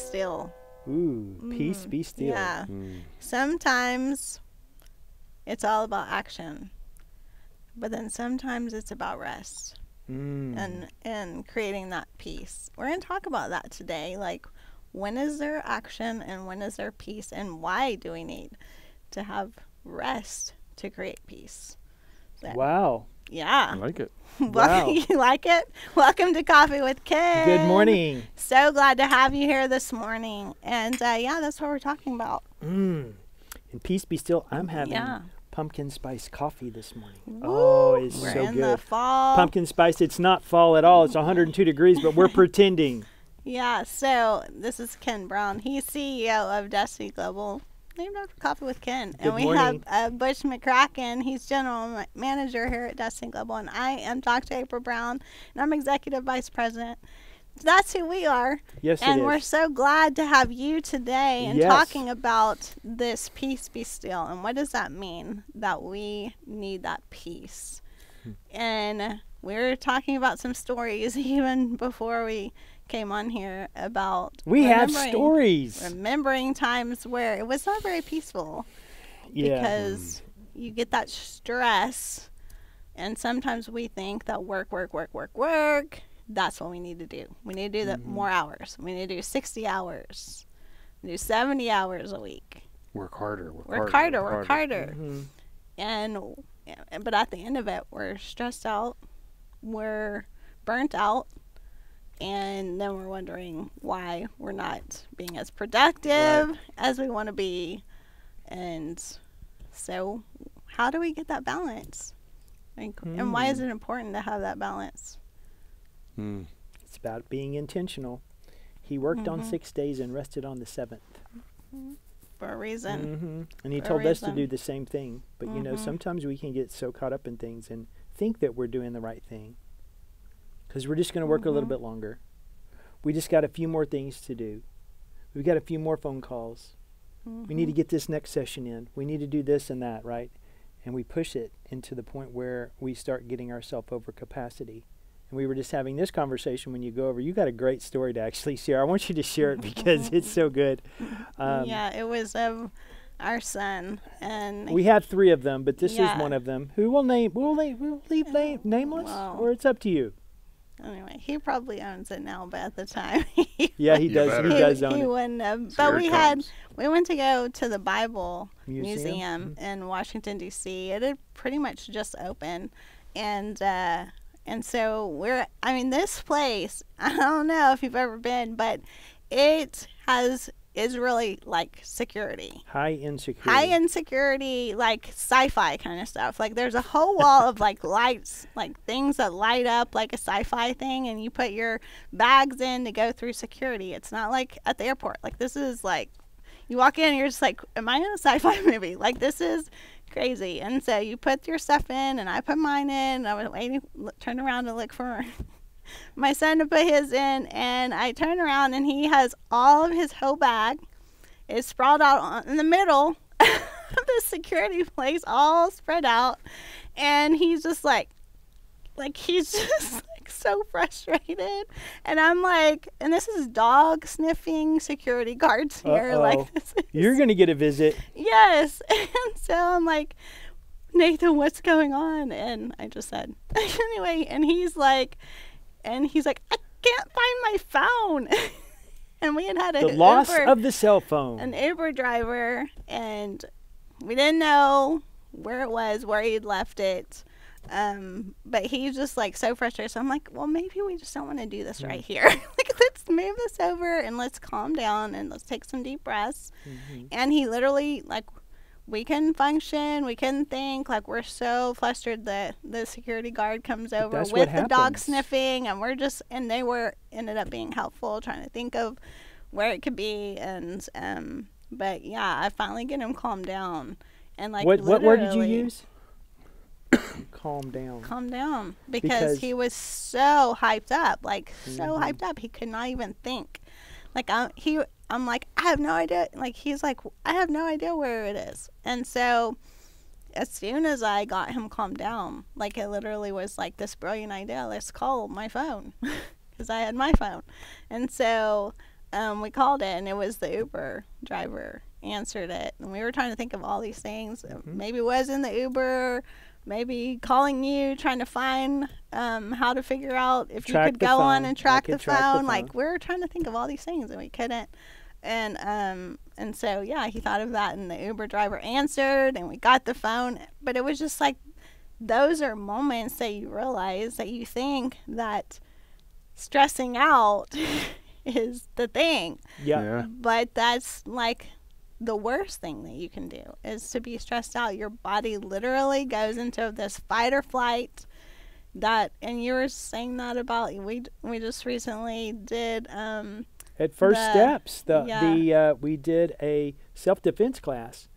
still. Ooh, peace be still. Yeah. Sometimes it's all about action, but then sometimes it's about rest and creating that peace. We're going to talk about that today. Like, when is there action and when is there peace, and why do we need to have rest to create peace? So, Wow. yeah. I like it. Wow. You like it? Welcome to Coffee with Ken. Good morning. So glad to have you here this morning. And yeah, that's what we're talking about. And peace be still. I'm having Yeah. pumpkin spice coffee this morning. Woo! Oh, it's We're so in good. the fall. Pumpkin spice. It's not fall at all. It's 102 degrees, but we're pretending. Yeah, so this is Ken Brown. He's CEO of Destiny Global, named after Coffee with Ken. Good And we morning. have Butch McCracken. He's general manager here at Destiny Global. And I am Dr. April Brown, and I'm executive vice president. That's who we are. Yes, And it we're is. so glad to have you today and Yes. talking about this peace be still. And what does that mean? That we need that peace. And we were talking about some stories even before we came on here about We have remembering- stories. remembering times where it was not very peaceful Yeah. because you get that stress, and sometimes we think that work, that's what we need to do. We need to do that more hours. We need to do 60 hours, do 70 hours a week. Work harder. Work harder. Mhm. But at the end of it, we're stressed out, we're burnt out, and then we're wondering why we're not being as productive as we want to be. And so how do we get that balance? Like, and why is it important to have that balance? Mm. It's about being intentional. He worked on 6 days and rested on the seventh. For a reason. And he For a told us to reason. do the same thing. But, you know, sometimes we can get so caught up in things and think that we're doing the right thing, because we're just going to work a little bit longer. We just got a few more things to do. We've got a few more phone calls. We need to get this next session in. We need to do this and that, right? And we push it into the point where we start getting ourselves over capacity. And we were just having this conversation when you go over. You got a great story to actually share. I want you to share it because it's so good. Yeah, it was our son, and We have 3 of them, but this Yeah. is one of them. Who will name? We'll leave nameless, Well. or it's up to you. anyway, he probably owns it now, but at the time, Yeah, he You does. better. He does own he it. wouldn't have. So But here it comes. we went to go to the Bible Museum? Museum in Washington D.C. It had pretty much just opened, and so this place, I don't know if you've ever been, but it is really like security. High insecurity. High-end security, like sci-fi kind of stuff. Like, there's a whole wall of like lights, like things that light up like a sci-fi thing, and you put your bags in to go through security. It's not like at the airport. Like, this is like, you walk in and you're just like, am I in a sci-fi movie? Like, this is crazy. And so you put your stuff in, and I put mine in, and I was waiting, turned around to look for my son to put his in, and I turn around, and he has all of his whole bag is sprawled out in the middle of the security place, all spread out, and he's just like he's just like so frustrated, and I'm like, and this is dog sniffing security guards here. Uh-oh. Like, this is, You're going to get a visit. yes. And so I'm like, Nathan, what's going on? And I just said, anyway, and he's like, I can't find my phone. And we had The loss of the cell phone. an Uber driver, and we didn't know where it was, where he'd left it. But he's just like so frustrated. So I'm like, well, maybe we just don't want to do this right here. Like, let's move this over and let's calm down and let's take some deep breaths. And he literally, like, we couldn't function, we couldn't think, like, we're so flustered that the security guard comes over that's with what the dog happens. sniffing, and they ended up being helpful, trying to think of where it could be. And but yeah, I finally get him calmed down, and like, what word did you literally use? Calm down. calm down, because Because- he was so hyped up, like so Mm-hmm. hyped up, he could not even think. Like, I'm like, I have no idea. Like, he's like, I have no idea where it is. And so as soon as I got him calmed down, like, it literally was like this brilliant idea. Let's call my phone, because I had my phone. And so we called it, and it was the Uber driver answered it. And we were trying to think of all these things. Maybe it was in the Uber, maybe calling you, trying to find how to figure out if you could go on and track the phone. Like, we were trying to think of all these things, and we couldn't. And so, yeah, he thought of that, and the Uber driver answered, and we got the phone. But it was just like, those are moments that you realize that you think that stressing out is the thing. Yeah. But that's like the worst thing that you can do is to be stressed out. Your body literally goes into this fight or flight. And you were saying that about, we just recently did at First Steps, we did a self-defense class,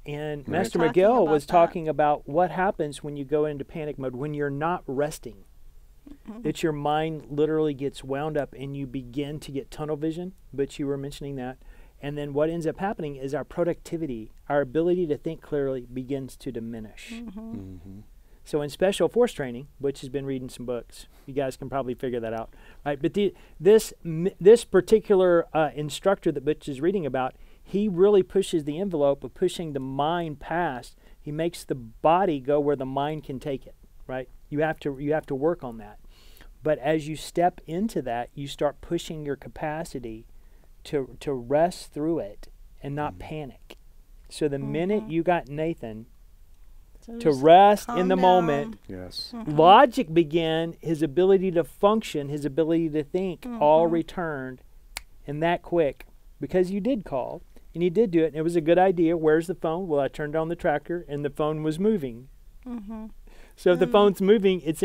and Master Miguel was talking about what happens when you go into panic mode, when you're not resting. That your mind literally gets wound up and you begin to get tunnel vision, but you were mentioning that. And then what ends up happening is our productivity, our ability to think clearly begins to diminish. So in special force training, Butch has been reading some books. You guys can probably figure that out, right? But this particular instructor that Butch is reading about, he really pushes the envelope of pushing the mind past. He makes the body go where the mind can take it, right? You have to work on that. But as you step into that, you start pushing your capacity to rest through it and not panic. So the minute you got Nathan to rest in the moment, Yes. logic began, his ability to function, his ability to think, all returned, and that quick, because you did call, and you did do it, and it was a good idea. Where's the phone? Well, I turned on the tracker, and the phone was moving. So if the phone's moving, it's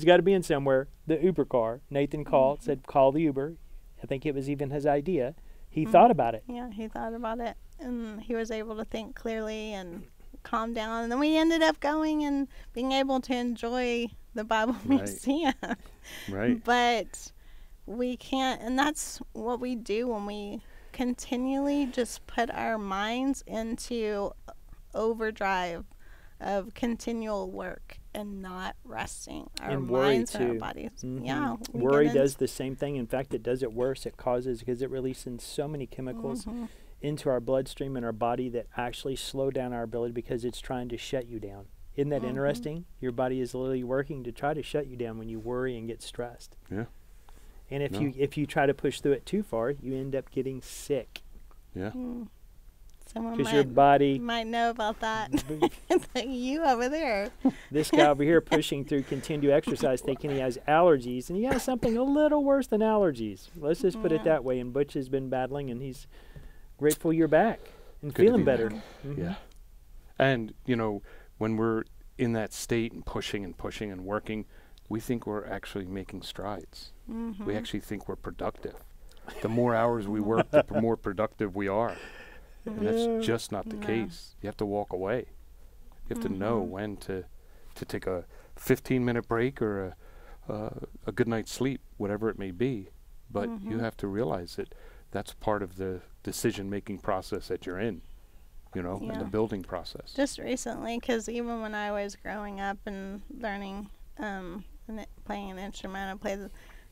got to be in somewhere. The Uber car. Nathan called, said, call the Uber. I think it was even his idea. He thought about it. Yeah, he thought about it, and he was able to think clearly and calm down. And then we ended up going and being able to enjoy the Bible Museum. Right. But we can't, and that's what we do when we continually just put our minds into overdrive of continual work and not resting our And worry minds and our too. bodies. Yeah. Worry does the same thing. In fact, it does it worse. It causes, because it releases so many chemicals into our bloodstream and our body that actually slow down our ability because it's trying to shut you down. Isn't that interesting? Your body is literally working to try to shut you down when you worry and get stressed. Yeah. And if you try to push through it too far, you end up getting sick. Yeah. Someone Because your body, might know about that. You over there. this guy over here pushing through continued exercise thinking he has allergies, and he has something a little worse than allergies. Let's just put it that way. And Butch has been battling, and he's grateful you're back and Good to feeling be better. back. Yeah. And, when we're in that state and pushing and working, we think we're actually making strides. We actually think we're productive. The more hours we work, the more productive we are. And that's just not the case. You have to walk away. You have to know when to take a 15-minute break or a good night's sleep, whatever it may be. But you have to realize that that's part of the decision-making process that you're in, and the building process. Just recently, because even when I was growing up and learning and playing an instrument,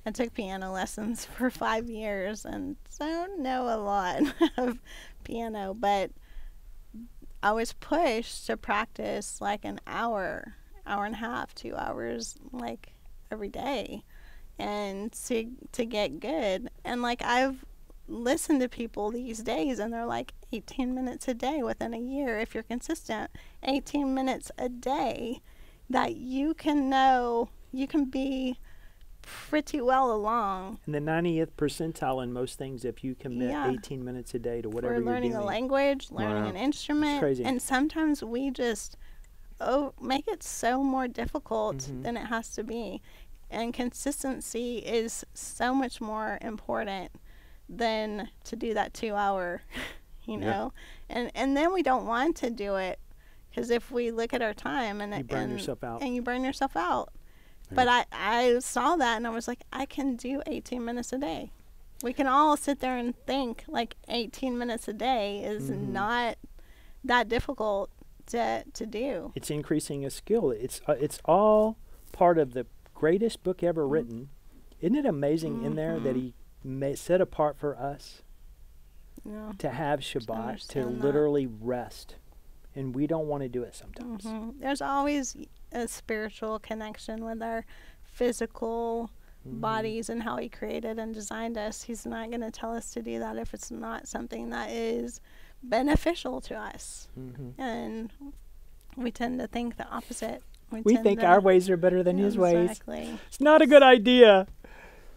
I took piano lessons for 5 years, and so I don't know a lot of piano, but I was pushed to practice like an hour and a half, 2 hours, like every day, and to get good. And like I've listened to people these days, and they're like 18 minutes a day within a year if you're consistent. 18 minutes a day that you can be pretty well along. In the 90th percentile in most things, if you commit 18 minutes a day to whatever you're doing. Learning a language, learning an instrument. It's crazy. And sometimes we just make it so more difficult than it has to be. And consistency is so much more important than to do that 2 hour, know. And then we don't want to do it, because if we look at our time and you burn yourself out. And you burn yourself out. But I saw that, and I was like, I can do 18 minutes a day. We can all sit there and think like 18 minutes a day is not that difficult to do. It's increasing a skill. It's all part of the greatest book ever written. Isn't it amazing in there that he set apart for us Yeah. to have Shabbat, to understand that. literally rest. And we don't want to do it sometimes. There's always a spiritual connection with our physical bodies and how he created and designed us. He's not going to tell us to do that if it's not something that is beneficial to us. And we tend to think the opposite. We think our ways are better than his ways. Exactly. It's not a good idea.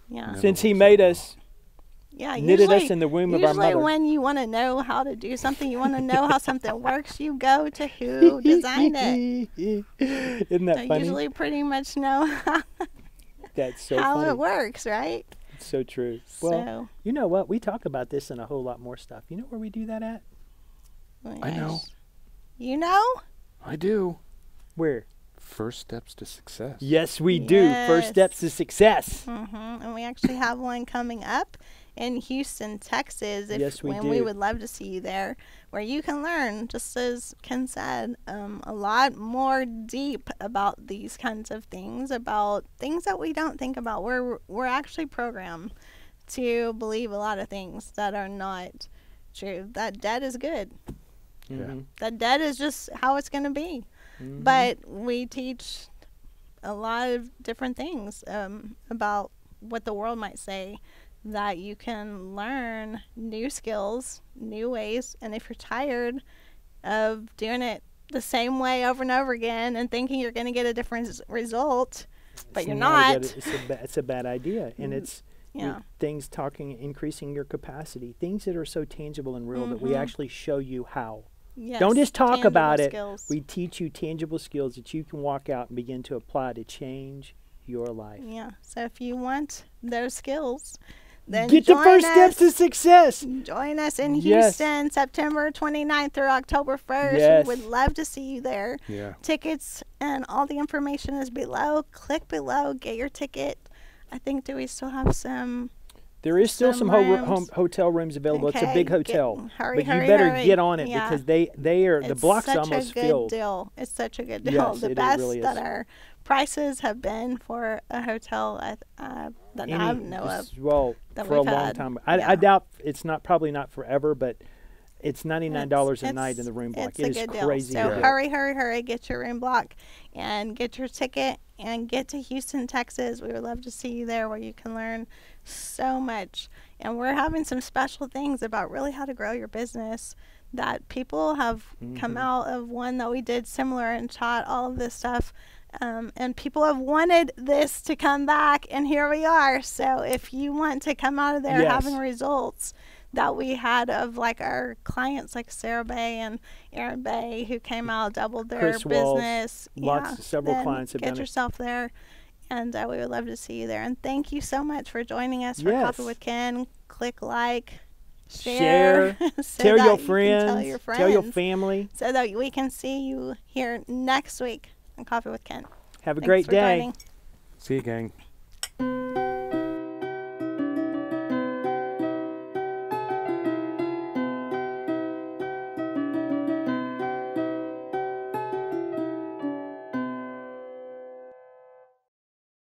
Yeah. Never Since he works made out us, Yeah. knitted us in the womb of our Usually mother. when you want to know how to do something, you want to know how something works, you go to who designed it. Isn't that I funny? usually pretty much know That's so how funny. it works, right? It's so true. Well, So, you know what? We talk about this and a whole lot more stuff. You know where we do that at? I know. You know? I do. Where? First steps to success. Yes, we do. First Yes. steps to success. And we actually have one coming up in Houston, Texas. Yes, we when we do. would love to see you there, where you can learn, just as Ken said, a lot more deep about these kinds of things, about things that we don't think about. We're actually programmed to believe a lot of things that are not true. That debt is good. Mhm. That debt is just how it's going to be. Mhm. But we teach a lot of different things about what the world might say, that you can learn new skills, new ways, and if you're tired of doing it the same way over and over again and thinking you're going to get a different result, but It's you're a not. good- it's a bad idea, and it's Yeah. things increasing your capacity, things that are so tangible and real that we actually show you how. Yes, Don't just talk tangible about it. skills. We teach you tangible skills that you can walk out and begin to apply to change your life. Yeah. So if you want those skills, then Get the join first steps to us. success. Join us in Yes. Houston, September 29th through October 1st. Yes. We would love to see you there. Yeah. Tickets and all the information is below. Click below, get your ticket. I think, do we still have some? There is still some rooms. hotel rooms available. It's a Okay, big hotel, hurry, but you hurry, better hurry. get on it Yeah. because they are the It's block's such almost a good filled. deal. It's such a good deal. Yes, The it best really is. that our prices have been for a hotel that I know of. Well, that for a we've long had. time. Yeah. I doubt it's probably not forever, but it's $99 a night in It's- the room block. It's It a is good deal. crazy. So good. hurry, get your room block and get your ticket and get to Houston, Texas. We would love to see you there, where you can learn so much. And we're having some special things about really how to grow your business that people have come out of one that we did similar and taught all of this stuff. And people have wanted this to come back, and here we are. So if you want to come out of there Yes. having results that we had of like our clients like Sarah Bay and Aaron Bay, who came out, doubled their Chris Walls, business. several then clients have get done it. yourself there. And we would love to see you there. And thank you so much for joining us for Coffee Yes. with Ken. Click like, share, so tell that your you can friends, tell your friends, tell your family. so that we can see you here next week on Coffee with Ken. Have a Thanks great for day. joining. See you, gang.